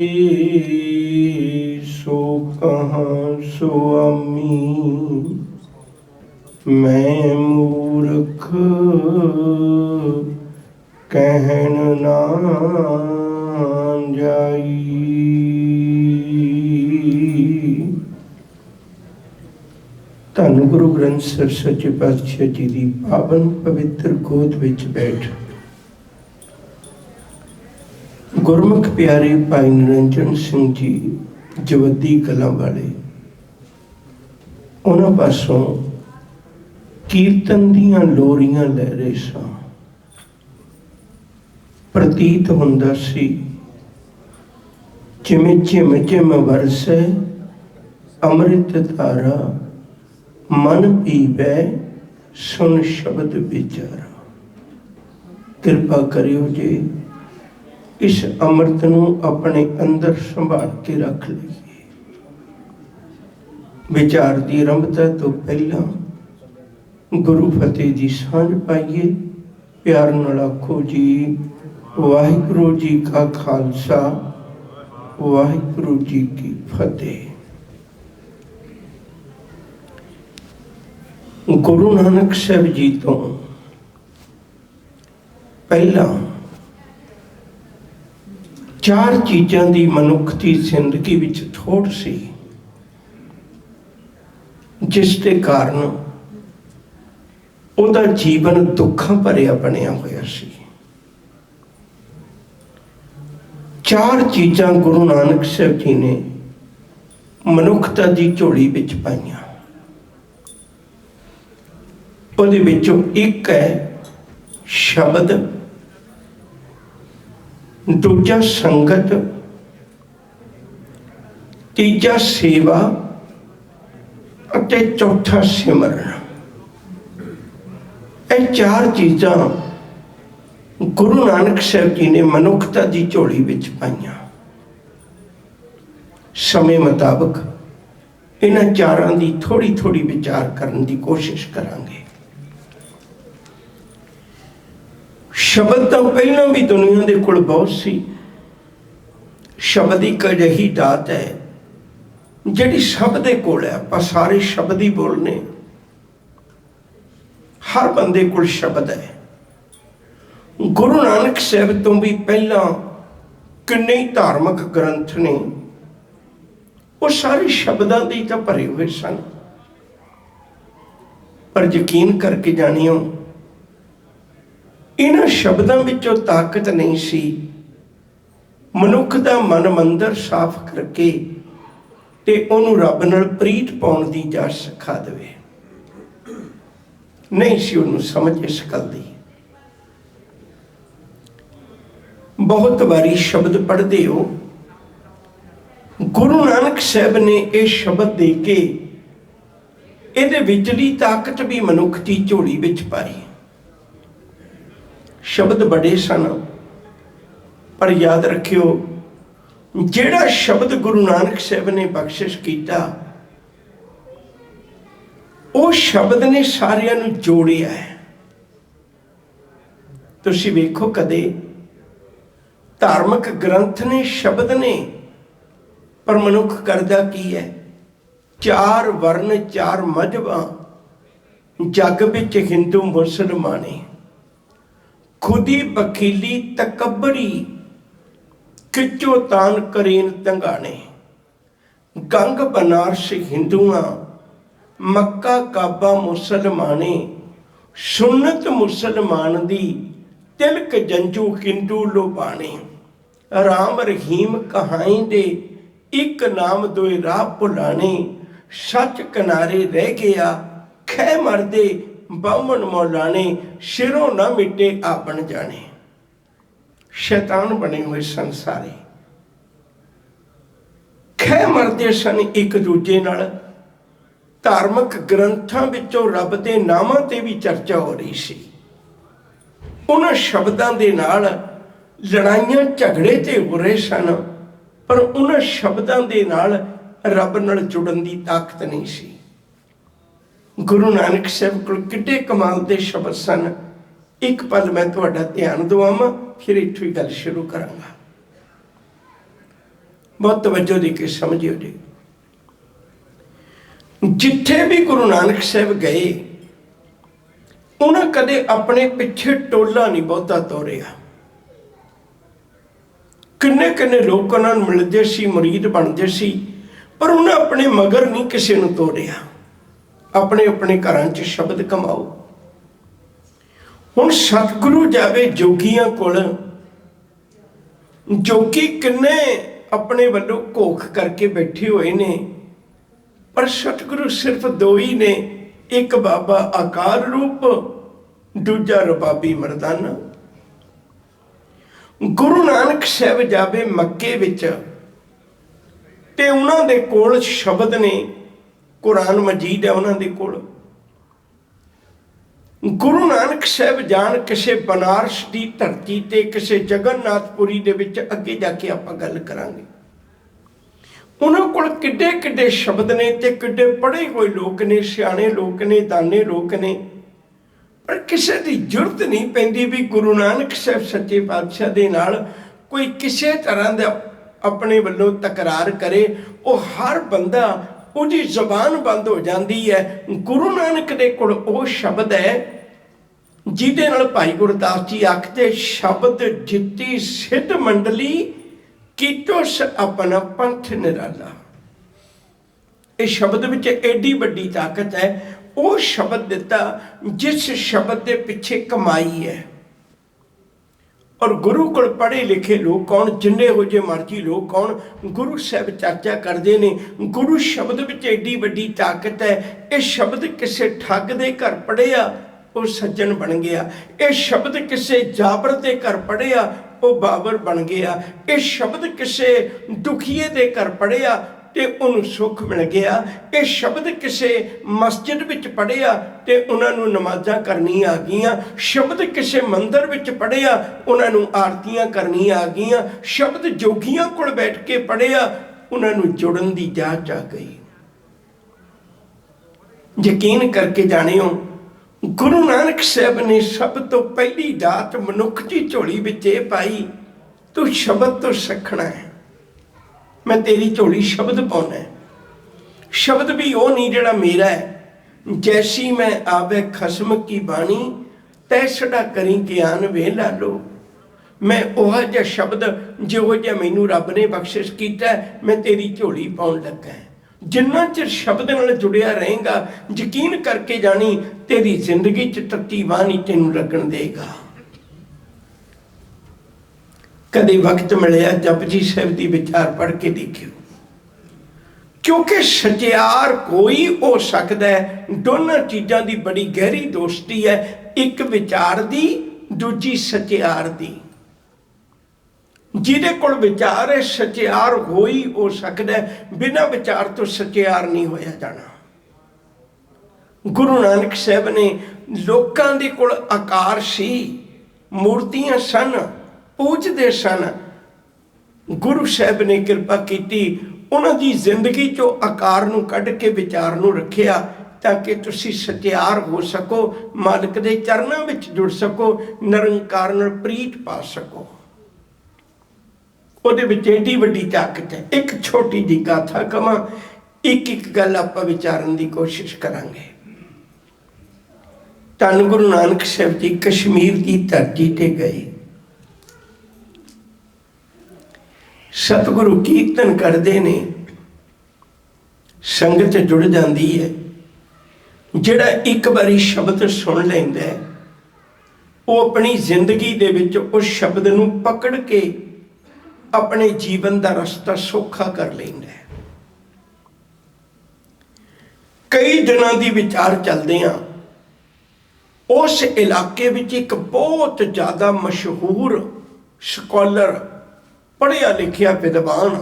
सो कहाँ सुआमी, मैं मूर्ख कहन ना जाई। धन गुरु ग्रंथ ਸਾਹਿਬ सच्चे पातशाह जी की पावन पवित्र गोद विच बैठ गुरमुख प्यारे भाई निरंजन सिंह जी जवद्दी कलां वाले उन्हां पासों कीर्तन दीआं लोरियां लै रहे सां। प्रतीत हुंदा सी जिवें झिम झिम वरसै अमृत धारा, मन पीवै सुन शब्द विचारा। कृपा करियो जी इस अमृत नूं अपने अंदर संभाल के रख लीए। विचार की आरंभता तो पहला गुरु फतेह जी सांझ पाइए। प्यार नाल आखो जी वाहिगुरू जी का खालसा, वाहिगुरू जी की फतेह। गुरु नानक साहब जी तो पहला चार चीज़ों की मनुख की जिंदगी विच थोड़ सी, जिसके कारण उहदा जीवन दुखों भरिया बनिया होया सी। चार चीज़ां गुरु नानक साहब जी ने मनुखता की झोली विच पाईयां। उहदे विचों एक है शब्द, दूजा संगत, तीजा सेवा अते चौथा सिमरन। ये चार चीज़ां गुरु नानक साहब जी ने मनुखता की झोली विच पाईयां। समय मुताबक इन्हां चारां दी थोड़ी थोड़ी विचार करने की कोशिश करांगे। शब्द तो पहला भी दुनिया के कोल बहुत सी। शब्द एक अजिही दात है जिहड़ी सब दे कोल है। आपां सारे शब्द ही बोलने, हर बंदे कोल शब्द है। गुरु नानक साहब तो भी पहला किन्ने धार्मिक ग्रंथ ने वो सारे शब्दां दे तां भरे हुए सन। पर यकीन करके जानियो इन्हां शब्दों विचों ताकत नहीं सी मनुख दा मन मंदिर साफ करके ते उहनूं रब नाल प्रीत पाउण दी जाच सिखा देवे। नहीं सी उहनूं समझ इस गल दी। बहुत बारी शब्द पढ़ते हो, गुरु नानक साहब ने यह शब्द दे के इहदे विचली ताकत भी मनुख की झोली विच पाई। शब्द बड़े सन, पर याद रखियो जिहड़ा शब्द गुरु नानक साहब ने बख्शिश किया वो शब्द ने सारियां नूं जोड़िया है। तुसीं वेखो कदे धार्मिक ग्रंथ ने शब्द ने, पर मनुख करदा की है? चार वर्ण चार मजहबां जग विच हिंदू मुसलमाने, खुदी बखीली तकबरी खिचो तान करीन तंगाने। गंग बनारस हिंदुआ, मक्का काबा मुसलमाने, सुन्नत मुसलमान दी तिलक जंजू हिंदू लोबाने। राम रहीम कहाई दे एक नाम दोए राह भुलाने। सच किनारे रह गया खै मरदे बामन मौलाने। सिरों ना मिटे आपन जाने। शैतान बने हुए संसारे खै मरदे सन एक दूजे नाल। धार्मिक ग्रंथां विचों रब दे नामां ते भी चर्चा हो रही सी। उन्हां शब्दां दे नाल लड़ाइयां झगड़े ते हो रहे सन, पर उन्हां शब्दां दे नाल रब नाल जुड़न दी ताकत नहीं सी। गुरु नानक साहब को किड्डे कमाल दे शब्द सन। एक पल मैं तुहाडा ध्यान दवावां, फिर इत्थों ही गल शुरू करांगा। बहुत तवज्जो दे के समझियो जी। जिथे भी गुरु नानक साहब गए उन्हें कदे अपने पिछे टोला नहीं बहुता तोरिया। किन्ने किन्ने लोग उन्होंने मिलते सी, मुरीद बनते सी, पर उन्हें अपने मगर नहीं किसी को तोड़िया। अपने अपने घरों च शब्द कमाओ। हुण सतगुरु जावे जोगियां कोल, जोगी किन्ने अपने वालों घोख करके बैठे हुए ने, पर सतगुरु सिर्फ दो ही ने, एक बाबा आकार रूप, दूजा रबाबी मरदाना। गुरु नानक साहब जावे मक्के विच ते उन्हां दे कोल शब्द ने, कुरान मजीद है उन्हां दे कोल। गुरु नानक साहब जान किसी बनारस की धरती ते, किसी जगन्नाथपुरी दे विच, अगे जाके आपां गल करांगे। उन्हां कोल किड्डे किड्डे शब्द ने ते किड्डे पढ़े हुए लोग ने, सियाणे लोग ने, दाने लोग ने, पर किसी की जरूरत नहीं पैंदी भी गुरु नानक साहब सच्चे पातशाह दे नाल कोई किसी तरह का अपने वालों तकरार करे। वो हर बंदा उसकी जबान बंद हो जाती है। गुरु नानक दे कोल वो शब्द है जिहदे नाल भाई गुरदास जी आखते, शब्द जिती सिद्ध मंडली कीटोस अपना पंथ निराला। इस शब्द विच एडी वड्डी ताकत है। वो शब्द दिता जिस शब्द के पिछे कमाई है। और गुरु को पढ़े लिखे लोग कौन, जिन्ने हो जे मर्जी लोग कौन, गुरु साहब चर्चा करते हैं। गुरु शब्द में एडी वड्डी ताकत है। ये शब्द किसी ठग दे घर पढ़िया वो सज्जन बन गया। ये शब्द किसी जाबर के घर पढ़िया वो बाबर बन गया। ये शब्द किसी दुखीए के घर पढ़िया ते उन्हें सुख मिल गया। ये शब्द किसी मस्जिद विच पढ़िया ते उन्होंने नमाज़ां करनी आ गईयां। शब्द किसी मंदिर विच पढ़िया उन्होंने आरतियां करनी आ गईयां। शब्द जोगियां कोल बैठ के पढ़िया उन्होंने जुड़न की जांच आ गई। यकीन करके जानियो, गुरु नानक साहब ने सब तो पहली दात मनुख की झोली विच ये पाई, तू शब्द तो सिखना है। मैं तेरी झोली शब्द पाना है। शब्द भी वो नहीं जिहड़ा मेरा है। जैसी मैं आवे खसम की बाणी तैसड़ा करी ज्ञान वे ला लो। मैं वह जिहा शब्द जिहो जिहा मैनू रब ने बख्शिश कीता है, मैं तेरी झोली पाउण लगा है। जिन्ना चिर शब्द नाल जुड़िया रहेगा, यकीन करके जानी तेरी जिंदगी च तत्ती वाह नहीं तैनूं लगन देगा। कदे वक्त मिले जपजी साहब की विचार पढ़ के देखियो, क्योंकि सचियार कोई हो सकता है। दोनों चीज़ों की बड़ी गहरी दोस्ती है, एक विचार की, दूजी सचियार की। जिहदे कोल विचार है सचियार हो ही हो सकता है, बिना विचार तो सचियार नहीं होया जाना। गुरु नानक साहब ने लोगों के कोल आकार सी, मूर्तियां सन, पूजते सन। गुरु साहब ने कृपा की, उन्होंने जिंदगी चो आकार नूं कढ़ के विचार नूं रखिया ताकि तुसी सचियार हो सको, मालिक दे चरणों विच जुड़ सको, निरंकार नाल प्रीत पा सको। उहदे विच एडी वड्डी ताकत है। एक छोटी जी गाथा कवां, एक एक गल आपां विचारन की कोशिश करांगे। धन गुरु नानक साहब जी कश्मीर की धरती ते गए। सतगुरु कीर्तन करते ने, संगत जुड़ जाती है। जिहड़ा एक बारी शब्द सुन लैंदा है, वो अपनी जिंदगी दे विच उस शब्द नूं पकड़ के अपने जीवन का रास्ता सौखा कर लैंदा है। कई दिनों की विचार चलते हैं। उस इलाके विच एक बहुत ज़्यादा मशहूर स्कॉलर, पढ़िया लिखिया विद्वान,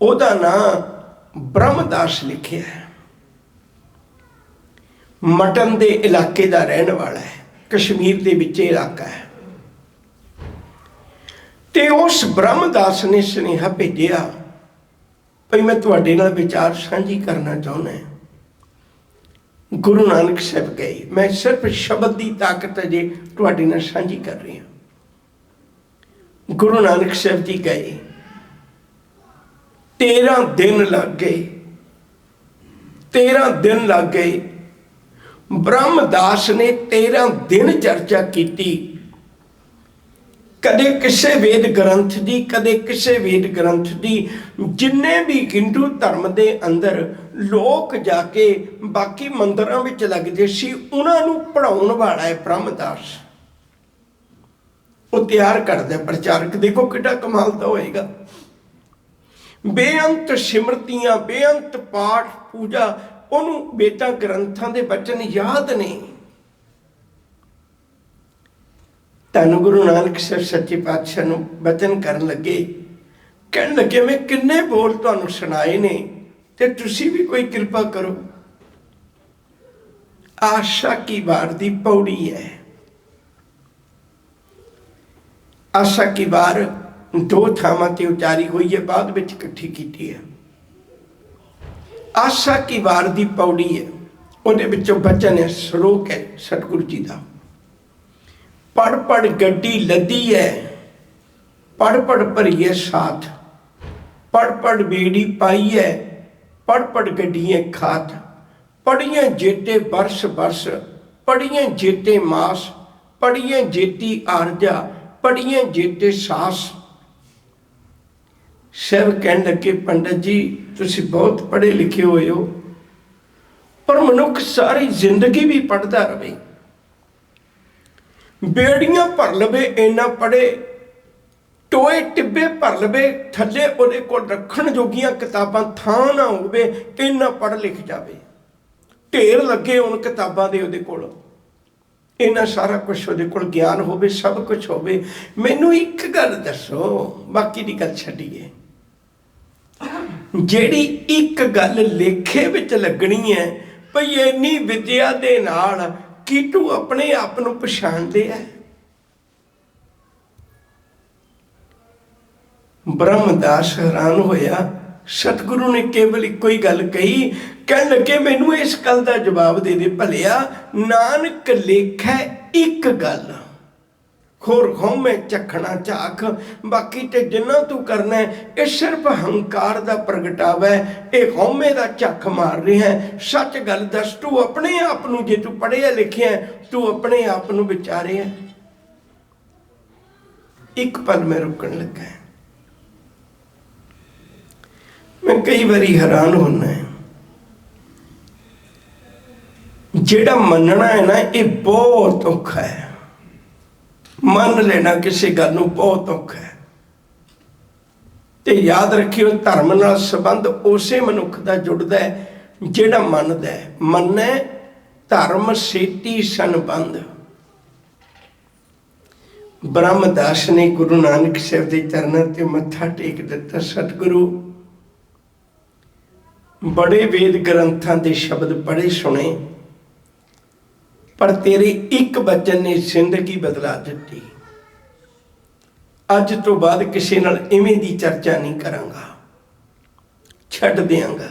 उहदा नाम ब्रह्मदास लिखिया है। मटन दे इलाके का रहने वाला है, कश्मीर के विच इलाका है। ते उस ब्रह्मदास ने सुनेहा भेजिया, भाई मैं तुहाडे नाल विचार साझी करना चाहुंदा। गुरु नानक साहब गए। मैं सिर्फ शब्द की ताकत अजे तुहाडे नाल साझी कर रही हूँ। गुरु नानक साहब जी गए, 13 दिन लग गए, 13 दिन लग गए। ब्रह्मदास ने 13 दिन चर्चा की, कदे किसे वेद ग्रंथ की, कदे किसे वेद ग्रंथ की। जिन्ने भी हिंदू धर्म के अंदर लोग जाके बाकी मंदिरों में लगते सी, उन्होंने पढ़ाने वाला है ब्रह्मदास। वो तैयार करता प्रचारक, देखो कितना कमाल का होएगा। बेअंत सिमरतियां, बेअंत पाठ पूजा, उन्होंने वेदां ग्रंथां दे वचन याद नहीं। धन गुरु नानक साहब सच्चे पातशाह नूं वचन करन लगे, कहन लगे मैं किन्ने बोल तुहानूं सुनाए ने, ते तुसीं भी कोई कृपा करो। आशा की वार दी पौड़ी है। आशा की वार 2 थावां ते उचारी हुई है, बाद विच इकट्ठी कीती है। आशा की वार दी पौड़ी है, उहदे विचों वचन है, श्लोक है सतगुरु जी का। पढ़ पढ़ गड्डी लदी है, पढ़ पढ़ भरी है साथ, पढ़ पढ़ बेड़ी पाई है, पढ़ पढ़ गड्डियां खात। पढ़ियां जेते बरस बरस, पढ़ियां जेते मास, पढ़ियां जेती आरजा, पढ़ियां जेते सास। सब कहन लगे पंडित जी तुसीं बहुत पढ़े लिखे हुए हो, पर मनुख सारी जिंदगी भी पढ़ता रहे, बेड़ियां भर लवे इन्ना पढ़े, टोए टिब्बे भर लवे, थले उहदे कोल रखण जोगियां किताबां थां ना होवे, इन्ना पढ़ लिख जावे। ढेर लगे उन किताबां दे उहदे कोल, इन्ना सारा कुछ उहदे कोल ज्ञान होवे, सब कुछ होवे। मैनूं एक गल दसो, बाकी दी गल छड्डीए, ਜਿਹੜੀ एक गल लेखे विच लगनी है भई इन्नी विद्या दे नाल की तू अपने आप नूं पछाणदे है। ब्रह्मदास हैरान होया। सतगुरु ने केवल इको ही गल कही, कहन लगे मैनू इस गल का जवाब दे दे भलिया, नानक लेखै एक गल, होर हौमे चखना झाख, बाकी ते जिन्ना तू करना है ये सिर्फ हंकार का प्रगटावा है, ये हौमे का झख मार रहा है। सच गल दस, तू अपने आप नूं जे तू पढ़िया लिखिया तू अपने आप नूं विचारिया। एक पल में रुकन लगा, मैं कई बारी हैरान होना है, जेड़ा मनना है ना ये बहुत औखा है, मन लेना किसी गल नूं बहुत औखा है। ते याद रखियो धर्म नाल संबंध उसे मनुख दा जुड़दा है जेड़ा मनदा है। मन्नै धर्म सेती संबंध। ब्रह्मदास ने गुरु नानक साहब के चरणों ते मत्था टेक दिता, सतगुरु बड़े वेद ग्रंथां दे शब्द पढ़े सुने, पर तेरे एक वचन ने जिंदगी बदला दी। अज तो बाद किसी नाल इवें दी चर्चा नहीं करांगा, छड्ड देंगा।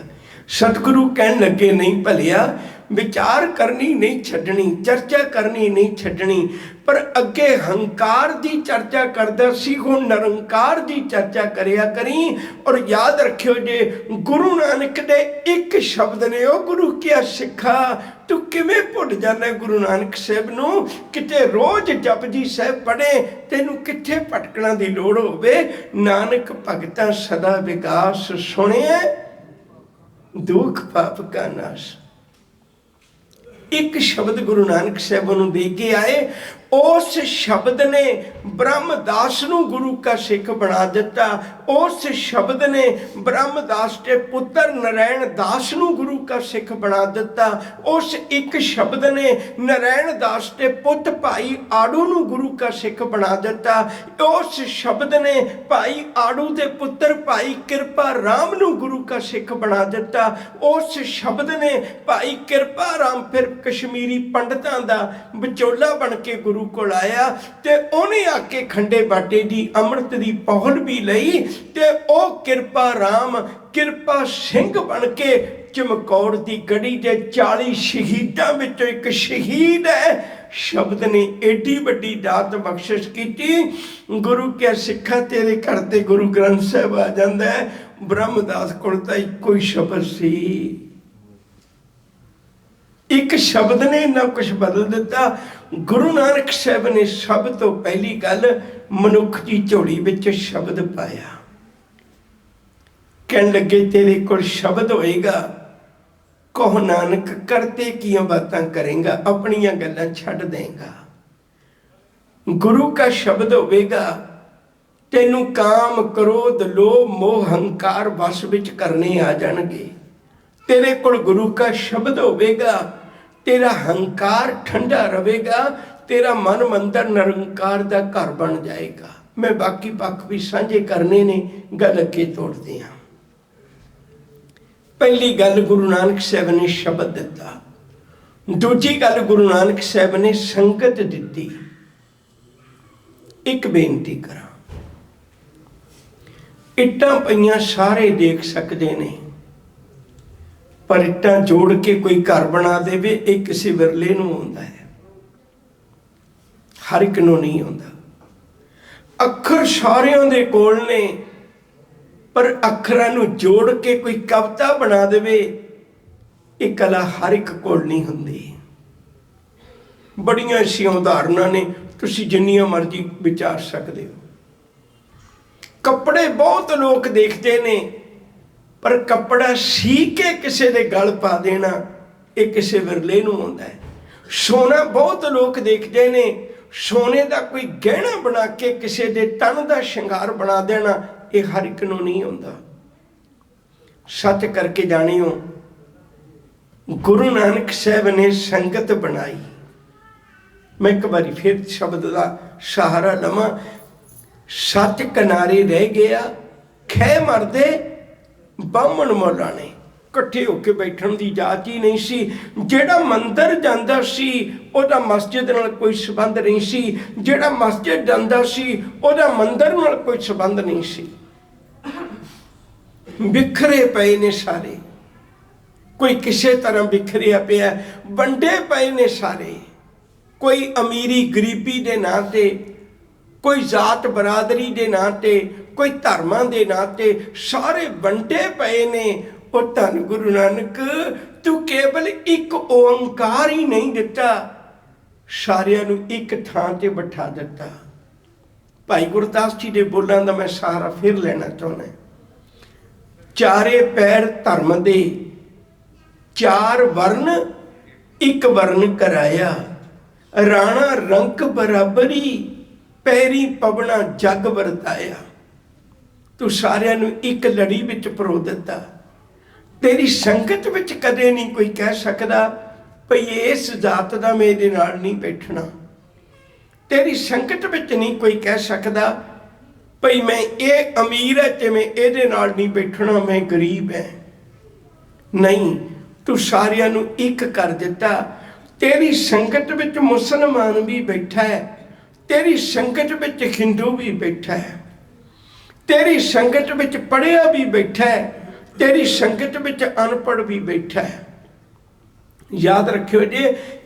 सतगुरु कहन लगे नहीं भलिया, विचार करनी नहीं छड्डनी, चर्चा करनी नहीं छड्डनी, पर अगे हंकार दी चर्चा करदा सी, हुण निरंकार दी चर्चा करिया करी। और याद रखियो जे गुरु नानक दे एक शब्द ने, ओ गुरु क्या सिखा, तू किवें भुल जाना गुरु नानक साहब नूं, किते रोज जपजी साहब पढ़े, तैनूं कित्थे भटकना दी लोड़ होवे। नानक भगतां सदा विकास, सुणिया दुख पाप का नाश। एक शब्द गुरु नानक साहब नूं दे के आए, उस शब्द ने ब्रह्मदास नूं गुरु का सिख बना दिता। उस शब्द ने ब्रह्मदास के पुत्र नारायण दास नूं गुरु का सिख बना दिता। उस एक शब्द ने नारायण दास के पुत भाई आड़ू नूं गुरु का सिख बना दिता। उस शब्द ने भाई आड़ू के पुत्र भाई किरपा राम नूं गुरु का सिख बना दिता। उस शब्द ने भाई किरपा राम फिर कश्मीरी पंडितां दा विचोला बन के गुरु को आया, ते उन्हें आके खंडे बाटे दी अमृत दी पौल भी लई, ते ओ किरपा राम किरपा सिंह बन के चमकौर दी गढ़ी दे 40 शहीदां विचों एक शहीद है। शब्द ने एडी वड्डी दात बख्शिश की। गुरु क्या सिखा तेरे घर ते गुरु ग्रंथ साहब आ जाता है। ब्रह्मदास कोल तां इक्को ही शब्द सी, एक शब्द ने इन्ना कुछ बदल दिता। गुरु नानक साहब ने सब तो पहली गल मनुख की झोली विच शब्द पाया। कहन लगे तेरे कोल शब्द होएगा, कहो नानक करते कियां बातां करेगा, अपनियां गल्लां छड्ड देगा। गुरु का शब्द होवेगा, तेनू काम क्रोध लोभ मोह हंकार वश विच करने आ जाणगे। तेरे कोल गुरु का शब्द होवेगा, तेरा हंकार ठंडा रहेगा, तेरा मन मंदिर निरंकार का घर बन जाएगा। मैं बाकी पक्ष भी साझे करने ने, गल अगे तोड़ते हैं। पहली गल गुरु नानक साहब ने शब्द दिता, दूजी गल गुरु नानक साहब ने संगत दी। एक बेनती करा, इट्टां पईयां सारे देख सकते ने, पर इट्टां जोड़ के कोई घर बना देवे ये किसी विरले नूं आउंदा है, हर एक नूं नहीं आउंदा। अखर सारियां दे कोल ने, पर अखरां नूं जोड़ के कोई कविता बना देवे ये कला हर एक कोल नहीं हुंदी। बड़ियां ऐसियां उदाहरणां ने, तुसीं जिन्नियां मर्जी विचार सकते हो। कपड़े बहुत लोग देखते ने, पर कपड़ा सी के किसी दे गल पा देना ये किसी विरले नूं आउंदा है। सोना बहुत लोग देखते ने, सोने का कोई गहना बना के किसी दे तन का श्रृंगार बना देना ये हर एक नूं नहीं आउंदा। सच करके जानियो, गुरु नानक साहब ने संगत बनाई। मैं एक बार फिर शब्द का सहारा लवां, सच किनारे रह गया, खै मरदे बामण मौला ने, इकट्ठे होके बैठण की जात ही नहीं सी। जेड़ा मंदिर जांदा सी ओदा मस्जिद नाल कोई संबंध नहीं सी, जेड़ा मस्जिद जांदा सी ओदा मंदिर नाल कोई संबंध नहीं सी। बिखरे पे ने सारे, कोई किसी तरह बिखरिया पिया, वंडे पे ने सारे। कोई अमीरी गरीबी के नां ते, कोई जात बरादरी के नां ते, कोई धर्मां के नां ते सारे वंडे पे ने। और धन गुरु नानक तू केवल एक ओंकार ही नहीं दिता, सारियां नूं एक थां ते बिठा दिता। भाई गुरदास जी के बोलों का मैं सहारा फिर लेना चाहना। चारे पैर धर्म दे, चार वर्ण एक वर्ण कराया, राणा रंक बराबरी, पैरी पवना जग वरताया। तू सारियां नूं एक लड़ी विच परो दिता। तेरी संगत विच कदे नहीं कोई कह सकदा भई इस जात दा मेरे नाल नहीं बैठना। तेरी संगत विच नहीं कोई कह सकदा भई मैं ये अमीर है ते मैं इहदे नाल नहीं बैठना, मैं गरीब है। नहीं, तू सारियां नूं एक कर दिता। तेरी संगत विच मुसलमान भी बैठा है, तेरी संगत विच हिंदू भी बैठा है, तेरी संगत विच पढ़िया भी बैठा है, तेरी संगत विच अनपढ़ भी बैठा है। याद रखियो जे,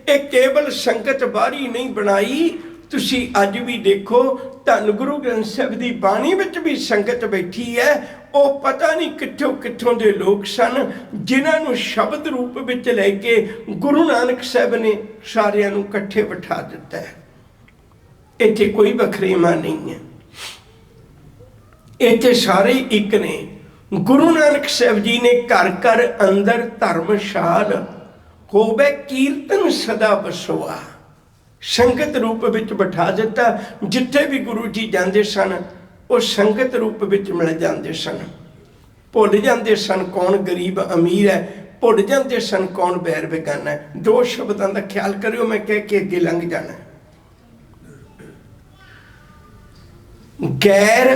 ये केवल संगत बाहरी नहीं बनाई। तुसी अज भी देखो धन गुरु ग्रंथ साहिब की बाणी विच भी संगत बैठी है। वो पता नहीं कित्थों कित्थों के लोग सन जिन्हां नूं शब्द रूप विच लैके गुरु नानक साहब ने सारियां नूं इकट्ठे बिठा दिता है। इत्थे कोई वखरेवा नहीं है, इत्थे सारे एक ने। गुरु नानक साहब जी ने घर घर अंदर धर्मशाल होवे कीर्तन सदा बसोआ, संगत रूप विच बिठा दिता। जिथे भी गुरु जी जाते सन वो संगत रूप विच मिल जाते सन। भुल जाते सन कौन गरीब अमीर है, भुल जाते सन कौन बैर बेगाना है। दो शब्दों का ख्याल करियो, मैं कह के अगे लंघ जाना। गैर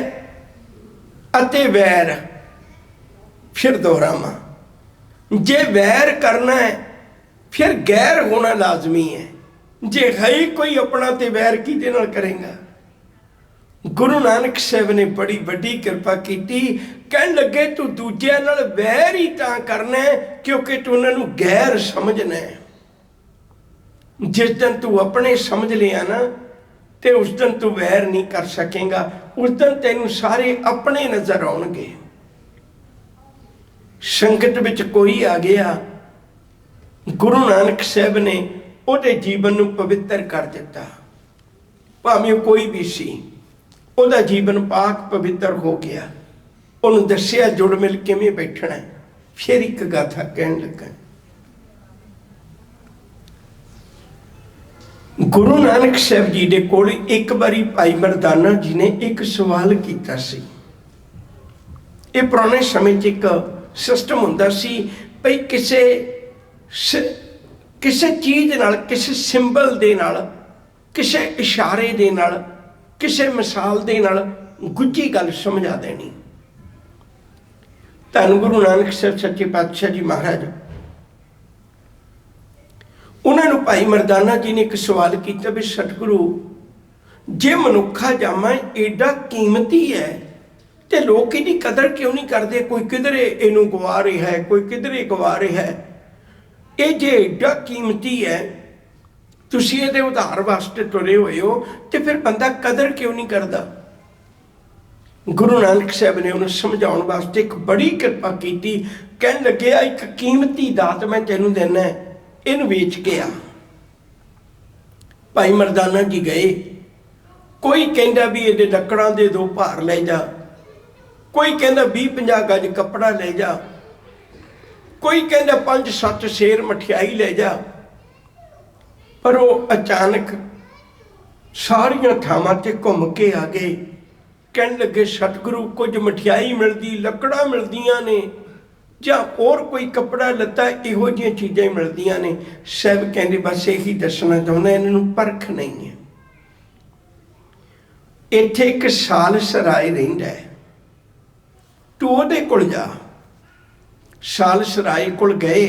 अते वैर, फिर दोहरावां, जे वैर करना है फिर गैर होना लाजमी है। जे है ही कोई अपना तो वैर किहदे नाल करेगा। गुरु नानक साहब ने बड़ी वड्डी कृपा की। कहन लगे तू दूजिਆਂ नाल वैर ही तां करना है क्योंकि तू उन्हां नूं गैर समझना है। जिस दिन तू अपने समझ लिया ना तो उस दिन तू वैर नहीं कर सकेगा। उस दिन तेनू सारे अपने नजर आउणगे। संकट विच कोई आ गया, गुरु नानक साहब ने उहदे जीवन नू पवित्र कर दिता। भावें कोई भी सी, उहदा जीवन पाक पवित्र हो गया। उन्होंने दसिया जुड़ मिल किवें बैठना है। फिर एक गाथा कहन लगा, गुरु नानक साहब जी दे कोल एक बारी भाई मरदाना जी ने एक सवाल किया सी। ये पुराने समय च एक सिस्टम हुंदा सी भई किसी चीज़ नाल, किसी सिंबल दे नाल, किसी इशारे दे नाल, किसी मिसाल दे नाल गुझी गल समझा देनी। धन गुरु नानक साहब सच्चे पातशाह जी महाराज, उन्होंने भाई मरदाना जी ने एक सवाल किया भी सतगुरु, जे मनुखा जामा एडा कीमती है तो लोग इसकी कदर क्यों नहीं करते? कोई किधरे इनू गवा रहा है, कोई किधरे गवा रहा है। ये जे एडा कीमती है, तुसी इहदे उधार वास्ते तुरे हुए हो, तो फिर बंदा कदर क्यों नहीं करता? गुरु नानक साहब ने उन्हें समझाने वास्ते एक बड़ी कृपा की। कहन लगे, एक कीमती दात मैं तेनू देना है, इनू वेच के आ। भाई मरदाना जी गए। कोई कहता भी ये लकड़ा दे दो, भार ले जा। कोई कहता 20-50 गज कपड़ा ले जा। कोई कहता 5-7 शेर मठियाई ले जा। पर वो अचानक सारिया थावां ते घूम के आ गए। कहन लगे, सतगुरु कुछ मठियाई मिलती, लकड़ा मिलदियां ने, ਜਾਂ और कोई कपड़ा लत्ता इहो जिहियां चीज़ां मिलदियां ने। साहब कहते बस यही दसना चाहुंदा, इन्हां नूं परख नहीं है। इत्थे एक साल सराय रहिंदा है, तू उहदे कोल जा। साल सराय कोल गए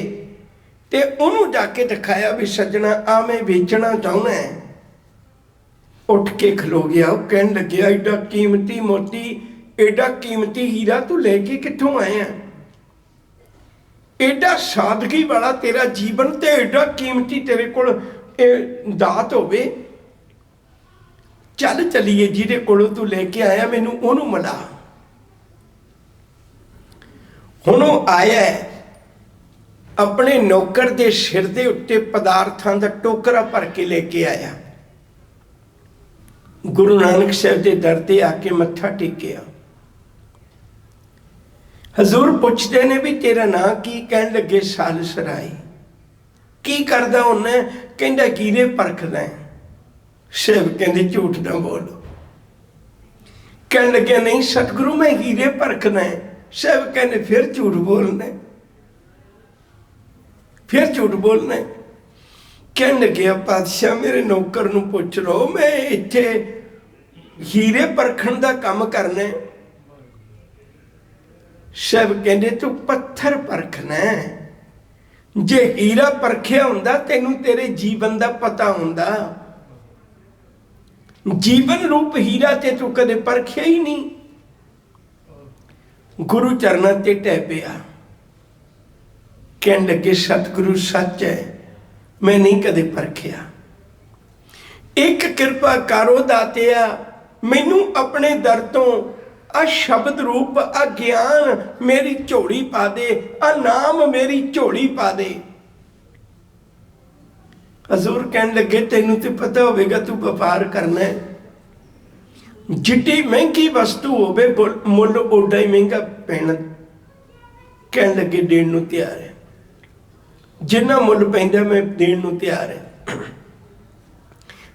ते उहनूं जाके दिखाया भी सज्जणा आ मैं वेचना चाहुंदा है। उठ के खलो गया। वो कहन लग्या, एडा कीमती मोती, एडा कीमती हीरा तू लेके कित्थों आया? एडा सादगी वाला तेरा जीवन ते एडा कीमती तेरे कोल दात होवे। चल चलीए, जिहदे कोलों तू लेके आया मैनू ओनू मिला। हुण वो आया अपने नौकर दे सिर दे उत्ते पदार्थां दा टोकरा भर के लेके आया। गुरु नानक साहब दे दर ते आके मत्था टेकिया। हजूर पुछते ने भी तेरा नां की? कहन लगे साल सराय। की करदा उन्हें? कहंदा हीरे परखदा है। साहब कहंदे झूठ ना बोलो। कहन लगे नहीं सतगुरु मैं हीरे परखदा है। साहब कहंदे फिर झूठ बोलना, फिर झूठ बोलना। कहन लगे पातशाह मेरे नौकर नूं पुछ लो, मैं इत्थे हीरे परखण दा काम करना है। साहब कहंदे तू पत्थर परखना है। जे हीरा परखिया हुंदा तैनू तेरे जीवन दा पता हुंदा। जीवन रूप हीरा ते तू कदे परखिया ही नहीं। गुरु चरणां ते टह पिया। कहन लगे सतगुरु सच है, मैं नहीं कदे परखिया। एक कृपा करो दातिया, मैनू अपने दर तो आ शब्द रूप आ ज्ञान मेरी झोली पा दे, आ नाम मेरी झोली पा दे। हजूर कहन लगे तेनू तो पता होगा तू व्यापार करना है। जिड्डी महंगी वस्तु होवे मुल ओडा ही महंगा पैना। कहन लगे देण नूं तैयार है, जिन्ना मुल पैंदा मैं देण नूं तैयार है।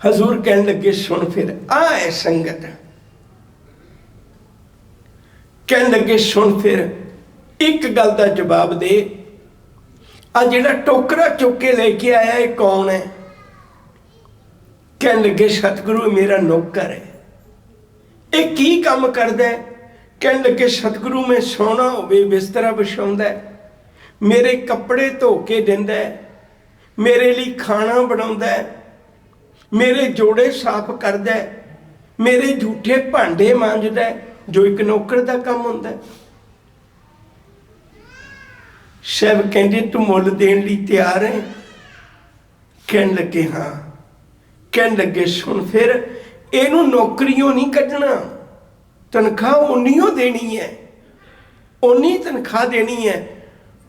हजूर कहन लगे सुन फिर आ है संगत। कहन लगे सुन फिर एक गल का जवाब दे, आ जिहड़ा टोकरा चुक के लेके आया ये कौन है? कहन लगे सतगुरु मेरा नौकर है। ये की काम करदा है? कहन लगे सतगुरु मैं सोना होवे बिस्तरा बिछाउंदा है, मेरे कपड़े धो के दिंदा है, मेरे लिए खाना बनाउंदा है, मेरे जोड़े साफ करदा है, मेरे झूठे भांडे मांजदा है, जो एक नौकर का काम होंदा है। साहब कहंदे तू मुल देण लई तैयार है? कहन लगे हाँ, कहन लगे सुन फिर इनू नौकरियों नहीं कढ़ना, तनख्वाह उन्नी देनी है, उन्नी तनख्वाह देनी है।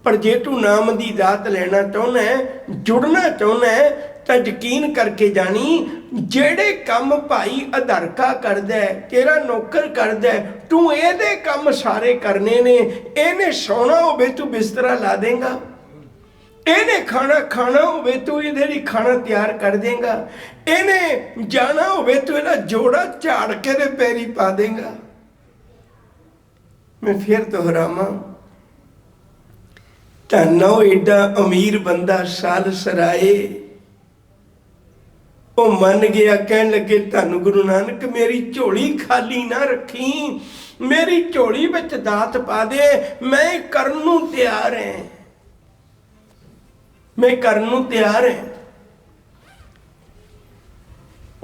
पर जे तू नाम की दात लेना चाहना है, जुड़ना चाहना है, तो यकीन करके जानी जेड़े काम भाई अधारका करदा है, तेरा नौकर करदा है, तू ये काम सारे करने ने। इन्हें सोना होवे तू बिस्तरा ला देगा, इन्हें खाना खाना होवे तू ये खाना तैयार कर देगा, इन्हें जाना होवे तू इहदा जोड़ा झाड़ के दे पैरी पा देगा। मैं फिर दोहरावां, धन एडा अमीर बंदा साल सराए, वो मन गया, कहन लगे धन गुरु नानक मेरी झोली खाली ना रखी, मेरी झोली विच दात पा दे, मैं करन नूं तैयार है, मैं करन नूं तैयार है।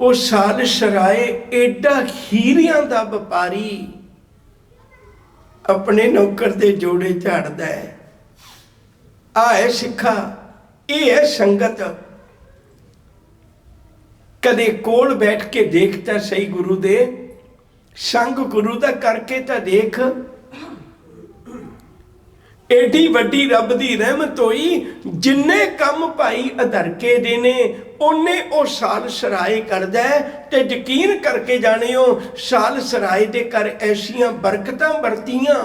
वो साल सराए एडा हीरियां दा व्यापारी अपने नौकर दे जोड़े झाड़दा है। आ है सिखा, ये है संगत। कदे कोल बैठ के देखता सही गुरु दे संग, गुरु दा करके तो देख। एडी वड्डी रब दी रहमत होई, जिन्ने कम भाई अधरके दे ने उन्ने ओ साल सराए करदा है। ते यकीन करके जानियो साल सराए दे कर ऐसियां बरकतां वरतियां।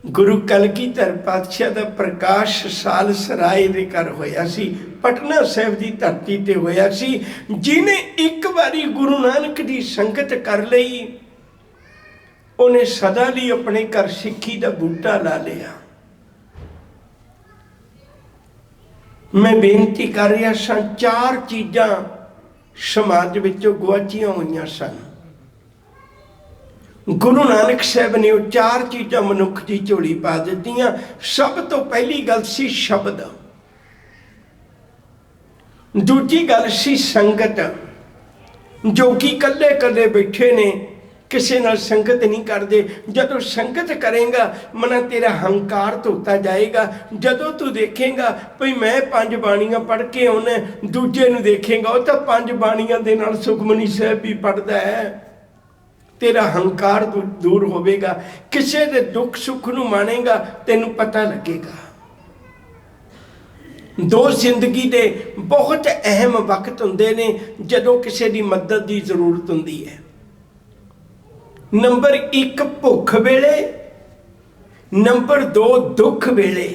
गुरु कलगीधर पातशाह दा प्रकाश साल सराए दे कर होया सी, पटना साहिब दी धरती ते होया सी। जिन्हें एक बारी गुरु नानक दी संगत कर लई, उन्हें सदा ਲਈ अपने घर सिक्खी दा बूटा ला लिया। मैं बेनती कर रहा सा, चार चीज़ां समाज विचों गुआचियां होईयां सन। गुरु नानक साहब ने वो चार चीज़ां मनुख की झोली पा दित्तियां। सब तो पहली गल सी शब्द, दूजी गल सी संगत। जोगी कल्ले कल्ले बैठे ने, किसी नाल संगत नहीं करते। जदों संगत करेगा मना तेरा हंकार धोता जाएगा। जदों तू देखेगा भई मैं 5 बाणियां पढ़ के आउना, दूजे नूं देखेगा वो तो 5 बाणियां दे नाल सुखमनी साहब भी पढ़दा है, तेरा हंकार दूर होवेगा। किसी दे दुख सुख नूं मानेगा, तेनू पता लगेगा। दो जिंदगी दे बहुत अहम वक्त हुंदे ने जदों किसी दी मदद की जरूरत हुंदी है। नंबर 1 भुख वेले, नंबर 2 दुख वेले।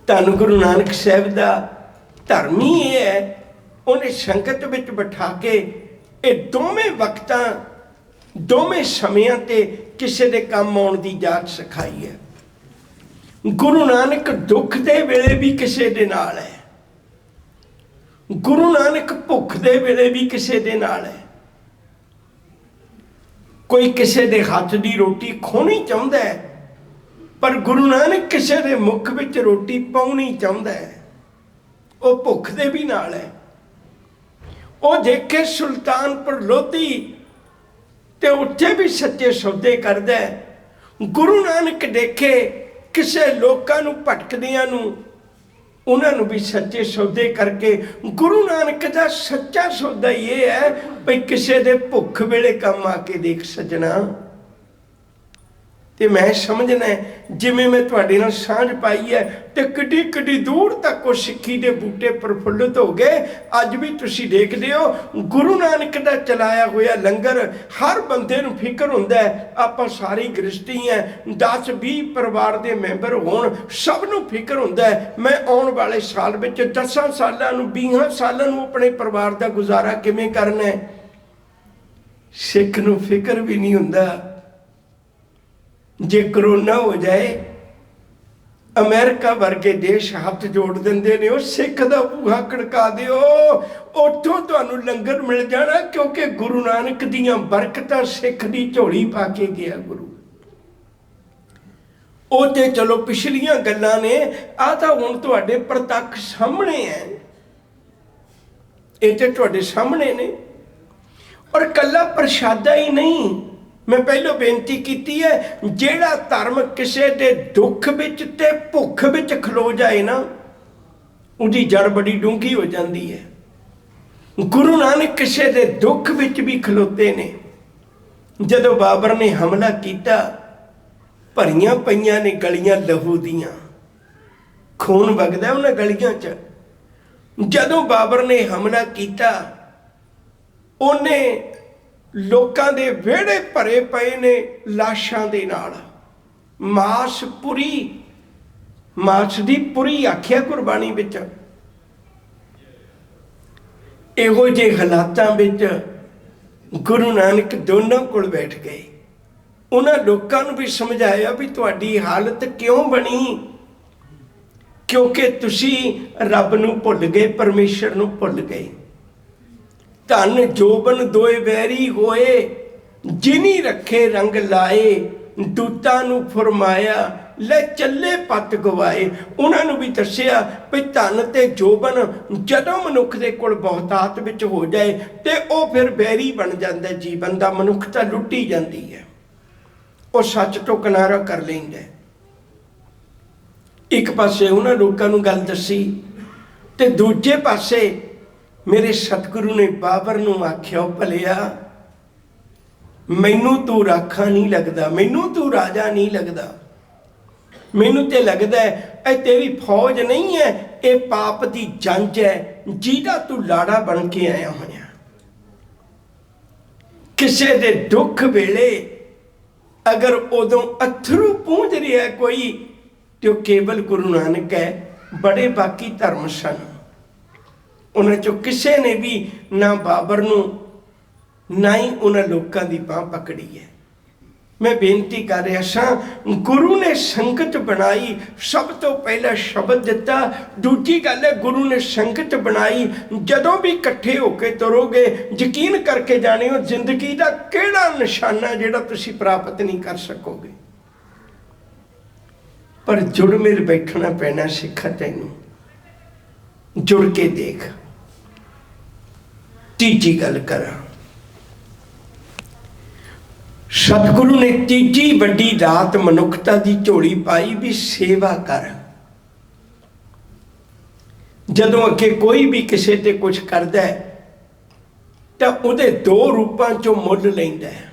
धन गुरु नानक साहब दा धर्म ही ये है, उन्हें संगत विच बिठा के ये दोवें वक्तां दोवें समयां ते किसी दे काम आउण दी जाच सिखाई है। गुरु नानक दुख दे वेले भी किसी दे नाल है, गुरु नानक भुख दे वेले भी किसी दे नाल है। कोई किसी दे हाथ दी रोटी खोनी चाहुंदा है, पर गुरु नानक किसी दे मुख विच रोटी पाउणी चाहुंदा है, वो भुख दे भी नाल है। वो देखे सुल्तानपुर लोधी ते उत्थे भी सच्चे सौदे करदा है। गुरु नानक देखे किसी लोकां नूं भटकदियां नूं, उन्हां नूं भी सच्चे सौदे करके। गुरु नानक दा सच्चा सौदा ये है भई किसी दे भुख वेले काम आके देख सजना। ते मैं समझना है जिमें मैं तुहाडे नाल सांझ पाई है ते किड्डी किड्डी दूर तक वो सिक्खी दे बूटे प्रफुल्लित हो गए। अज भी तुसीं देखदे हो गुरु नानक दा चलाया होया लंगर, हर बंदे नूं फिक्र हुंदा है आपां सारी गृहस्थी है, 10-20 परिवार दे मैंबर होण, सब नूं फिक्र हुंदा है मैं आउण वाले साल विच 10 सालां नूं 20 सालां नूं अपने परिवार दा गुजारा किवें करना है। सिख नूं फिक्र भी नहीं हुंदा जे करोना हो जाए, अमेरिका वर्गे देश हाथ जोड़ देंदे ने, सिख दा बूहा खड़का दिओ, उत्थों तुहानूं लंगर मिल जाना, क्योंकि गुरु नानक दीयां बरकतां सिख दी झोली पा के गया गुरु। ਉਹ ਤੇ चलो पिछलियां गल्लां ने, आ तां हुण तुहाडे प्रत्यक्ष सामने है, ये ते तुहाडे सामने ने। और कल्ला प्रशादा ही नहीं, मैं पहलों बेनती की है, जेड़ा धर्म किसी के दुख विच ते भुख विच खलो जाए ना, उसकी जड़ बड़ी डूंघी हो जाती है। गुरु नानक किसी के दुख विच भी खलोते ने। जदों बाबर ने हमला किया, भरियां पईयां ने गलियां लहू दियां, खून वगदा उन्हां गलियां च। जदों बाबर ने हमला किया, उन्हें लोकां दे विहड़े भरे पए ने लाशां दे नाल। मास दी पुरी आख्या गुरबाणी विच। इहो जे हालातां विच गुरु नानक दोनों कोल बैठ गए। उन्हां लोकां नूं भी समझाया भी तुहाडी हालत क्यों बनी, क्योंकि तुसीं रब नूं भुल गए, परमेश्वर नूं भुल गए। धन जोबन दोए वैरी होए, जिनी रखे रंग लाए, दूतां नूं फरमाया ले चले पत गवाए। उन्होंने भी दसिया भी धन ते जोबन जदों मनुख दे कोल बहुतात विच हो जाए तो वह फिर बैरी बन जाता है। जीवन का मनुखता लुटी जाती है, वह सच तो किनारा कर लैंदा है। एक पासे उन्होंने लोगों को गल दसी ते दूजे पासे मेरे सतगुरु ने बाबर नूं आख्या, भलिया मैनू तू राखा नहीं लगता, मैनू तू राजा नहीं लगता, मैनू तो लगता है ये तेरी फौज नहीं है, ये पाप की जंज है जिहदा तू लाड़ा बन के आया होया। किसी दे दुख वेले अगर उदों अथरू पूंज रहा कोई तो केवल गुरु नानक है। बड़े बाकी धर्म सन, उन्हां चों किसी ने भी ना बाबर नूं ना ही उन्हां लोकां दी बांह पकड़ी है। मैं बेनती कर रहा सा, गुरु ने संगत बनाई, सब तो पहला शब्द दिता। दूजी गल है गुरु ने संगत बनाई। जदों भी इकट्ठे होकर तुरोगे, यकीन करके जाने हो जिंदगी का किहड़ा निशाना जिहड़ा तुसीं प्राप्त नहीं कर सकोगे। पर जुड़ मिल बैठना पैना सिखा, तैनूं जुड़ के देख। तीजी गल करा, सतगुरु ने तीजी वड्डी दात मनुखता की झोली पाई भी सेवा कर। जदों अगे कोई भी किसी ते कुछ करदा है तो उहदे दो रूपां चों मुल लैंदा है।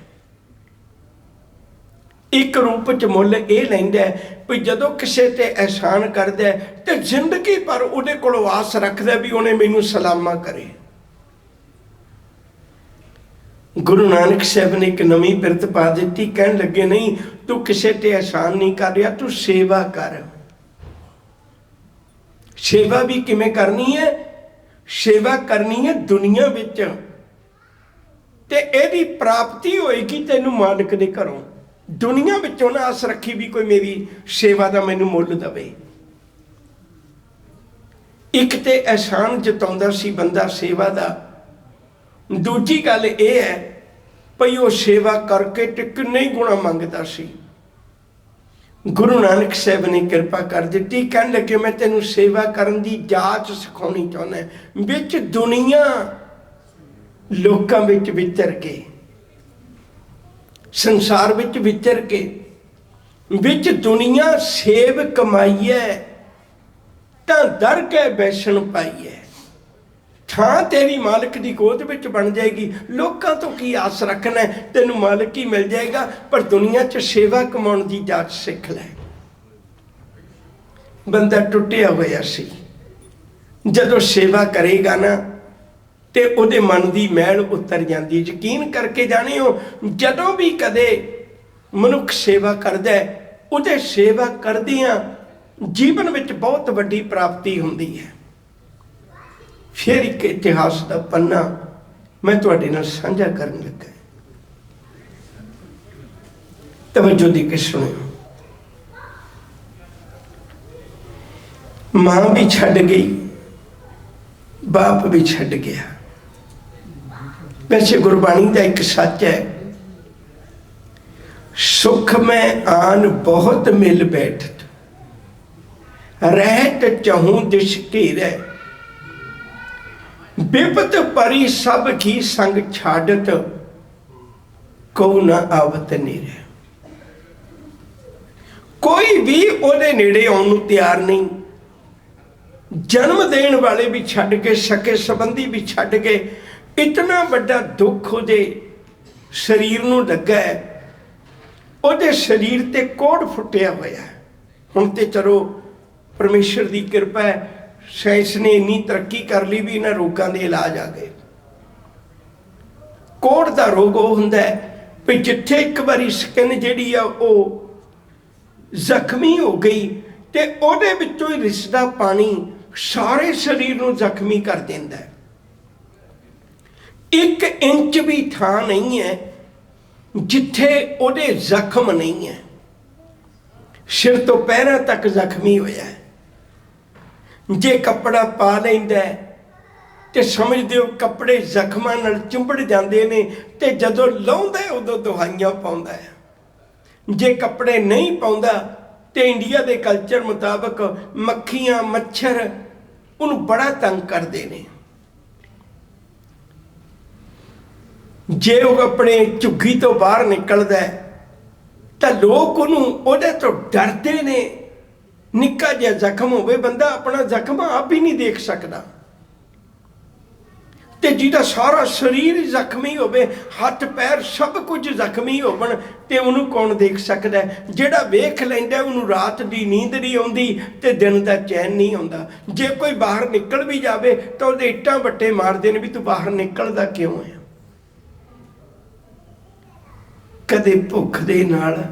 एक रूप च मुल ये लैंदा है भी जदों किसी ते एहसान करदा है तो जिंदगी भर उहदे कोलों आस रखदा भी उहने मैनूं सलामा करे। गुरु नानक साहब ने एक नवीं बिरत पा दी, कहन लगे नहीं तू किसी ते एहसान नहीं कर रहा, तू सेवा कर। सेवा भी किवें करनी है? सेवा करनी है दुनिया विच ते इहदी प्राप्ति होएगी तैनूं मालिक दे घरों। दुनिया विच उन्हां आस रखी भी कोई मेरी सेवा दा मैनूं मुल दवे। एक ते एहसान जताउंदा सी बंदा सेवा दा, दूजी गल ये है भई वो सेवा करके ते किन्ने ही गुणा मंगता सी। गुरु नानक साहब ने कृपा कर दी, कहन लगे मैं तेनू सेवा करन दी जाच सिखाउणी चाहुंदा। विच दुनिया लोकां विच विचर के, संसार विच विचर के, विच दुनिया सेव कमाईए तां दर के बैसन पाईए। थां तेरी मालिक की गोद विच बन जाएगी। लोकां तो की आस रखना, तेनू मालिक ही मिल जाएगा। पर दुनिया च सेवा कमाउण दी जाच सिख लै। बंदा टुटिया होया सी, जदों सेवा करेगा ना ते उहदे मन की मैल उतर जाती। यकीन करके जाने हो जदों भी कदे मनुख सेवा करदा है, उहदे सेवा करदियां जीवन विच बहुत वड्डी प्राप्ति हुंदी है। फिर एक इतिहास का पन्ना मैं तुहाडे नाल साझा करन लगा, तवज्जो दी के सुणिओ। मां भी छड्ड गई, बाप भी छड्ड गया। वैसे गुरबाणी का एक सच है, सुख में आन बहुत मिल बैठत, रहत चहूं दिश घेरै, बिपत परी सब की संग छाड़त, ਕਉ ਨਾ ਆਵਤ ਨੇੜੇ। ਕੋਈ ਵੀ ਉਹਦੇ ਨੇੜੇ ਆਉਣ ਨੂੰ ਤਿਆਰ ਨਹੀਂ। ਜਨਮ ਦੇਣ ਵਾਲੇ ਵੀ ਛੱਡ ਕੇ, ਸਕੇ ਸੰਬੰਧੀ ਵੀ ਛੱਡ ਕੇ, ਇਤਨਾ ਵੱਡਾ ਦੁੱਖ ਉਹਦੇ ਸਰੀਰ ਨੂੰ ਲੱਗਾ ਹੈ। ਉਹਦੇ ਸਰੀਰ ਤੇ ਕੋੜ ਫੁੱਟਿਆ ਹੋਇਆ। ਹੁਣ ਤੇ ਚਲੋ ਪਰਮੇਸ਼ਰ ਦੀ ਕਿਰਪਾ ਹੈ, ਸਾਇੰਸ ਨੇ ਇੰਨੀ ਤਰੱਕੀ ਕਰ ਲਈ ਵੀ ਇਹਨਾਂ ਰੋਗਾਂ ਦੇ ਇਲਾਜ ਆ ਗਏ। ਕੋੜ ਦਾ ਰੋਗ ਉਹ ਹੁੰਦਾ ਹੈ ਵੀ ਜਿੱਥੇ ਇੱਕ ਵਾਰੀ ਸਕਿਨ ਜਿਹੜੀ ਆ ਉਹ ਜ਼ਖਮੀ ਹੋ ਗਈ ਤੇ ਉਹਦੇ ਵਿੱਚੋਂ ਹੀ ਰਿਸਦਾ ਪਾਣੀ ਸਾਰੇ ਸਰੀਰ ਨੂੰ ਜ਼ਖਮੀ ਕਰ ਦਿੰਦਾ ਹੈ। 1 ਇੰਚ ਵੀ ਥਾਂ ਨਹੀਂ ਹੈ ਜਿੱਥੇ ਉਹਦੇ ਜ਼ਖਮ ਨਹੀਂ ਹੈ। ਸਿਰ ਤੋਂ ਪੈਰਾਂ ਤੱਕ ਜ਼ਖਮੀ ਹੋਇਆ ਹੈ। ਜੇ ਕੱਪੜਾ ਪਾ ਲੈਂਦਾ ਤੇ ਸਮਝਦੇ ਹੋ ਕੱਪੜੇ ਜ਼ਖਮਾਂ ਨਾਲ ਚੁੰਬੜ ਜਾਂਦੇ ਨੇ, ਤੇ ਜਦੋਂ ਲਾਉਂਦਾ ਉਦੋਂ ਦਵਾਈਆਂ ਪਾਉਂਦਾ ਹੈ। ਜੇ ਕੱਪੜੇ ਨਹੀਂ ਪਾਉਂਦਾ ਤੇ ਇੰਡੀਆ ਦੇ ਕਲਚਰ ਮੁਤਾਬਕ ਮੱਖੀਆਂ ਮੱਛਰ ਉਹਨੂੰ ਬੜਾ ਤੰਗ ਕਰਦੇ ਨੇ। ਜੇ ਉਹ ਆਪਣੇ ਝੁੱਗੀ ਤੋਂ ਬਾਹਰ ਨਿਕਲਦਾ ਤਾਂ ਲੋਕ ਉਹਨੂੰ ਉਹਦੇ ਤੋਂ ਡਰਦੇ ਨੇ। ਨਿੱਕਾ ਜਿਹਾ ਜ਼ਖਮ ਹੋਵੇ, ਬੰਦਾ ਆਪਣਾ ਜ਼ਖਮ ਆਪ ਹੀ ਨਹੀਂ ਦੇਖ ਸਕਦਾ, ਤੇ ਜਿਹਦਾ ਸਾਰਾ ਸਰੀਰ ਜ਼ਖਮੀ ਹੋਵੇ, ਹੱਥ ਪੈਰ ਸਭ ਕੁਝ ਜ਼ਖਮੀ ਹੋਵਣ, ਤੇ ਉਹਨੂੰ ਕੌਣ ਦੇਖ ਸਕਦਾ? ਜਿਹੜਾ ਵੇਖ ਲੈਂਦਾ ਉਹਨੂੰ ਰਾਤ ਦੀ ਨੀਂਦ ਨਹੀਂ ਆਉਂਦੀ ਤੇ ਦਿਨ ਦਾ ਚੈਨ ਨਹੀਂ ਆਉਂਦਾ। ਜੇ ਕੋਈ ਬਾਹਰ ਨਿਕਲ ਵੀ ਜਾਵੇ ਤਾਂ ਉਹਦੇ ਇੱਟਾਂ ਵੱਟੇ ਮਾਰਦੇ ਨੇ ਵੀ ਤੂੰ ਬਾਹਰ ਨਿਕਲਦਾ ਕਿਉਂ ਹੈ। ਕਦੇ ਭੁੱਖ ਦੇ ਨਾਲ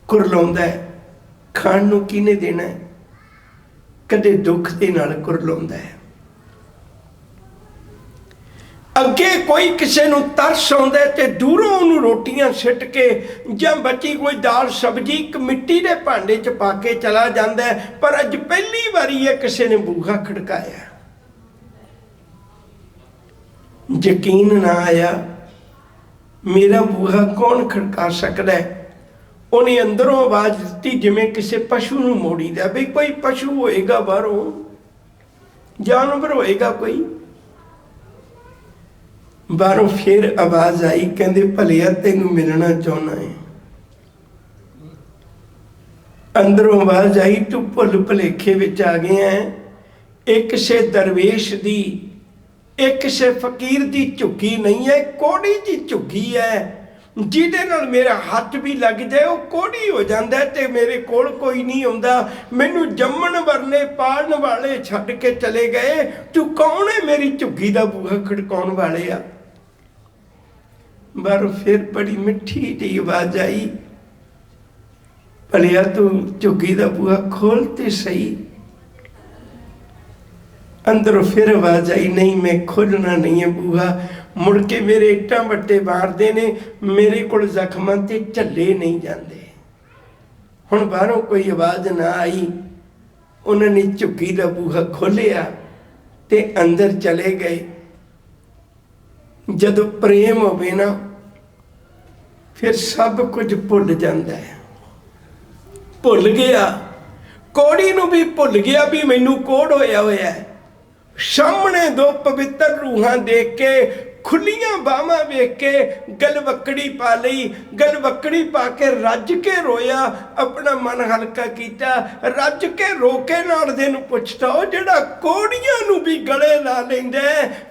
ਕੁਰਲਾਉਂਦਾ, ਖਾਣ ਨੂੰ ਕਿਹਨੇ ਦੇਣਾ? ਕਦੇ ਦੁੱਖ ਦੇ ਨਾਲ ਕੁਰਲਾਉਂਦਾ ਹੈ। ਅੱਗੇ ਕੋਈ ਕਿਸੇ ਨੂੰ ਤਰਸ ਆਉਂਦਾ ਤੇ ਦੂਰੋਂ ਉਹਨੂੰ ਰੋਟੀਆਂ ਸਿੱਟ ਕੇ ਜਾਂ ਬਚੀ ਕੋਈ ਦਾਲ ਸਬਜ਼ੀ ਇੱਕ ਮਿੱਟੀ ਦੇ ਭਾਂਡੇ 'ਚ ਪਾ ਕੇ ਚਲਾ ਜਾਂਦਾ। ਪਰ ਅੱਜ ਪਹਿਲੀ ਵਾਰੀ ਹੈ ਕਿਸੇ ਨੇ ਬੂਹਾ ਖੜਕਾਇਆ। ਯਕੀਨ ਨਾ ਆਇਆ, ਮੇਰਾ ਬੂਹਾ ਕੌਣ ਖੜਕਾ ਸਕਦਾ? ਉਹਨੇ ਅੰਦਰੋਂ ਆਵਾਜ਼ ਦਿੱਤੀ ਜਿਵੇਂ ਕਿਸੇ ਪਸ਼ੂ ਨੂੰ ਮੋੜੀਦਾ, ਬਈ ਕੋਈ ਪਸ਼ੂ ਹੋਏਗਾ ਬਾਹਰੋਂ, ਜਾਨਵਰ ਹੋਏਗਾ ਕੋਈ। ਬਾਹਰੋਂ ਫਿਰ ਆਵਾਜ਼ ਆਈ, ਕਹਿੰਦੇ ਭਲਿਆ ਤੈਨੂੰ ਮਿਲਣਾ ਚਾਹੁੰਦਾ ਹੈ। ਅੰਦਰੋਂ ਆਵਾਜ਼ ਆਈ, ਤੂੰ ਭੁੱਲ ਭੁਲੇਖੇ ਵਿੱਚ ਆ ਗਿਆ ਹੈ। ਇਹ ਕਿਸੇ ਦਰਵੇਸ਼ ਦੀ, ਇਹ ਕਿਸੇ ਫਕੀਰ ਦੀ ਝੁੱਗੀ ਨਹੀਂ ਹੈ, ਕੋੜੀ ਦੀ ਝੁੱਗੀ ਹੈ। ਜਿਹਦੇ ਨਾਲ ਮੇਰਾ ਹੱਥ ਵੀ ਲੱਗ ਜਾਏ ਉਹ ਕੋੜੀ ਹੋ ਜਾਂਦਾ ਤੇ ਮੇਰੇ ਕੋਲ ਕੋਈ ਨਹੀਂ ਆਉਂਦਾ। ਮੈਨੂੰ ਜੰਮਣ ਵਰਨੇ ਪਾਲਣ ਵਾਲੇ ਛੱਡ ਕੇ ਚਲੇ ਗਏ। ਤੂੰ ਕੌਣ ਹੈ ਮੇਰੀ ਝੁੱਗੀ ਦਾ ਬੂਹਾ ਖੜਕਾਉਣ ਵਾਲੇ ਆ? ਬਾਹਰੋਂ ਫਿਰ ਬੜੀ ਮਿੱਠੀ ਜਿਹੀ ਆਵਾਜ਼ ਆਈ, ਭਲਿਆ ਤੂੰ ਝੁੱਗੀ ਦਾ ਬੂਹਾ ਖੋਲ ਤੇ ਸਹੀ। ਅੰਦਰੋਂ ਫਿਰ ਆਵਾਜ਼ ਆਈ, ਨਹੀਂ ਮੈਂ ਖੋਲਣਾ ਨਹੀਂ ਹੈ ਬੂਹਾ। ਮੁੜ ਕੇ ਮੇਰੇ ਇੱਟਾਂ ਵੱਟੇ ਮਾਰਦੇ ਨੇ, ਮੇਰੇ ਕੋਲ ਜ਼ਖਮਾਂ ਤੇ ਝੱਲੇ ਨਹੀਂ ਜਾਂਦੇ। ਹੁਣ ਬਾਹਰੋਂ ਕੋਈ ਆਵਾਜ਼ ਨਾ ਆਈ। ਉਹਨਾਂ ਨੇ ਝੁੱਗੀ ਦਾ ਬੂਹਾ ਖੋਲ੍ਹਿਆ ਤੇ ਅੰਦਰ ਚਲੇ ਗਏ। ਜਦੋਂ ਪ੍ਰੇਮ ਹੋਵੇ ਨਾ ਫਿਰ ਸਭ ਕੁਝ ਭੁੱਲ ਜਾਂਦਾ ਹੈ। ਭੁੱਲ ਗਿਆ, ਕੋੜੀ ਨੂੰ ਵੀ ਭੁੱਲ ਗਿਆ ਵੀ ਮੈਨੂੰ ਕੋੜ ਹੋਇਆ ਹੋਇਆ ਹੈ। ਸਾਹਮਣੇ ਦੋ ਪਵਿੱਤਰ ਰੂਹਾਂ ਦੇਖ ਕੇ, ਖੁੱਲੀਆਂ ਬਾਹਾਂ ਵੇਖ ਕੇ ਗਲਵੱਕੜੀ ਪਾ ਲਈ। ਗਲਵੱਕੜੀ ਪਾ ਕੇ ਰੱਜ ਕੇ ਰੋਇਆ, ਆਪਣਾ ਮਨ ਹਲਕਾ ਕੀਤਾ। ਰੱਜ ਕੇ ਰੋ ਕੇ ਨਾਲਦੇ ਨੂੰ ਪੁੱਛਦਾ, ਉਹ ਜਿਹੜਾ ਕੋੜੀਆਂ ਨੂੰ ਵੀ ਗਲੇ ਲਾ ਲੈਂਦਾ,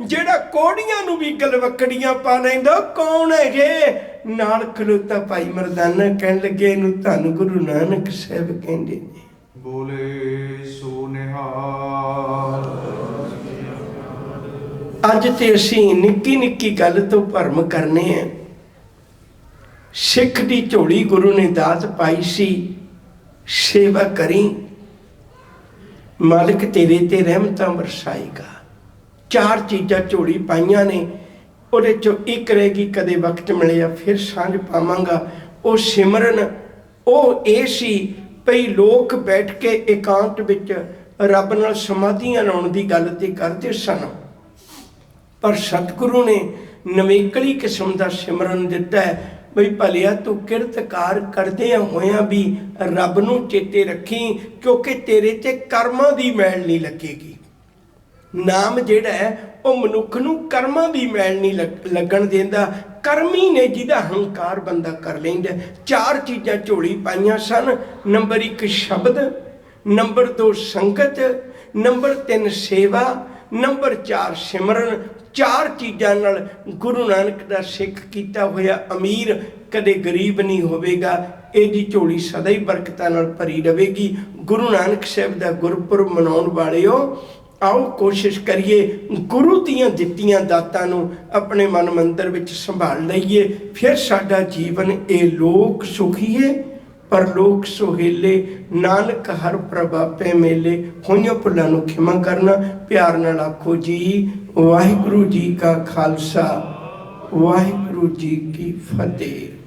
ਜਿਹੜਾ ਕੋੜੀਆਂ ਨੂੰ ਵੀ ਗਲਵੱਕੜੀਆਂ ਪਾ ਲੈਂਦਾ, ਕੌਣ ਹੈਗੇ? ਨਾਲ ਖਲੋਤਾ ਭਾਈ ਮਰਦਾਨਾ ਕਹਿਣ ਲੱਗੇ, ਇਹਨੂੰ ਧੰਨ ਗੁਰੂ ਨਾਨਕ ਸਾਹਿਬ ਕਹਿੰਦੇ ਨੇ। ਬੋਲੇ ਸੋ ਨਿਹਾਲ। ਅੱਜ ਤੇ ਅਸੀਂ ਨਿੱਕੀ ਨਿੱਕੀ ਗੱਲ ਤੋਂ ਭਰਮ ਕਰਨੇ ਆ। ਸਿੱਖ ਦੀ ਝੋਲੀ ਗੁਰੂ ਨੇ ਦਾਤ ਪਾਈ ਸੀ, ਸੇਵਾ ਕਰੀ, ਮਾਲਕ ਤੇਰੇ ਤੇ ਰਹਿਮਤਾਂ ਵਰਸਾਏਗਾ। 4 ਚੀਜ਼ਾਂ ਝੋਲੀ ਪਾਈਆਂ ਨੇ, ਉਹਦੇ ਚੋਂ ਇੱਕ ਰਹੇਗੀ, ਕਦੇ ਵਕਤ ਮਿਲਿਆ ਫਿਰ ਸਾਂਝ ਪਾਵਾਂਗਾ। ਉਹ ਸਿਮਰਨ, ਉਹ ਇਹ ਸੀ ਭਈ ਲੋਕ ਬੈਠ ਕੇ ਇਕਾਂਤ ਵਿੱਚ ਰੱਬ ਨਾਲ ਸਮਾਧੀਆਂ ਲਾਉਣ ਦੀ ਗੱਲ ਤੇ ਕਰਦੇ ਸਨ, ਪਰ ਸਤਿਗੁਰੂ ਨੇ ਨਵੇਕਲੀ ਕਿਸਮ ਦਾ ਸਿਮਰਨ ਦਿੱਤਾ ਹੈ। ਬਈ ਭਲਿਆ ਤੂੰ ਕਿਰਤਕਾਰ ਕਰਦਿਆਂ ਹੋਇਆਂ ਵੀ ਰੱਬ ਨੂੰ ਚੇਤੇ ਰੱਖੀ, ਕਿਉਂਕਿ ਤੇਰੇ ਤੇ ਕਰਮਾਂ ਦੀ ਮੈਲ ਨਹੀਂ ਲੱਗੇਗੀ। ਨਾਮ ਜਿਹੜਾ ਹੈ ਉਹ ਮਨੁੱਖ ਨੂੰ ਕਰਮਾਂ ਦੀ ਮੈਲ ਨਹੀਂ ਲੱਗਣ ਦਿੰਦਾ। ਕਰਮੀ ਨੇ ਜਿਹਦਾ ਹੰਕਾਰ ਬੰਦਾ ਕਰ ਲੈਂਦਾ। 4 ਚੀਜ਼ਾਂ ਝੋਲੀ ਪਾਈਆਂ ਸਨ। ਨੰਬਰ 1 ਸ਼ਬਦ, ਨੰਬਰ 2 ਸੰਗਤ, ਨੰਬਰ 3 ਸੇਵਾ, ਨੰਬਰ 4 ਸਿਮਰਨ। 4 ਚੀਜ਼ਾਂ ਨਾਲ ਗੁਰੂ ਨਾਨਕ ਦਾ ਸਿੱਖ ਕੀਤਾ ਹੋਇਆ ਅਮੀਰ ਕਦੇ ਗਰੀਬ ਨਹੀਂ ਹੋਵੇਗਾ। ਇਹਦੀ ਝੋਲੀ ਸਦਾ ਹੀ ਬਰਕਤਾਂ ਨਾਲ ਭਰੀ ਰਹੇਗੀ। ਗੁਰੂ ਨਾਨਕ ਸਾਹਿਬ ਦਾ ਗੁਰਪੁਰਬ ਮਨਾਉਣ ਵਾਲਿਓ, ਆਓ ਕੋਸ਼ਿਸ਼ ਕਰੀਏ ਗੁਰੂ ਦੀਆਂ ਦਿੱਤੀਆਂ ਦਾਤਾਂ ਨੂੰ ਆਪਣੇ ਮਨ ਮੰਦਰ ਵਿੱਚ ਸੰਭਾਲ ਲਈਏ। ਫਿਰ ਸਾਡਾ ਜੀਵਨ ਇਹ ਲੋਕ ਸੁਖੀਏ ਪਰਲੋਕ ਸੁਹੇਲੇ। ਨਾਨਕ ਹਰ ਪ੍ਰਭਾਪੇ ਮੇਲੇ। ਹੋਈਆਂ ਭੁੱਲਾਂ ਨੂੰ ਖਿਮਾ ਕਰਨਾ। ਪਿਆਰ ਨਾਲ ਆਖੋ ਜੀ ਵਾਹਿਗੁਰੂ ਜੀ ਕਾ ਖਾਲਸਾ, ਵਾਹਿਗੁਰੂ ਜੀ ਕੀ ਫਤਿਹ।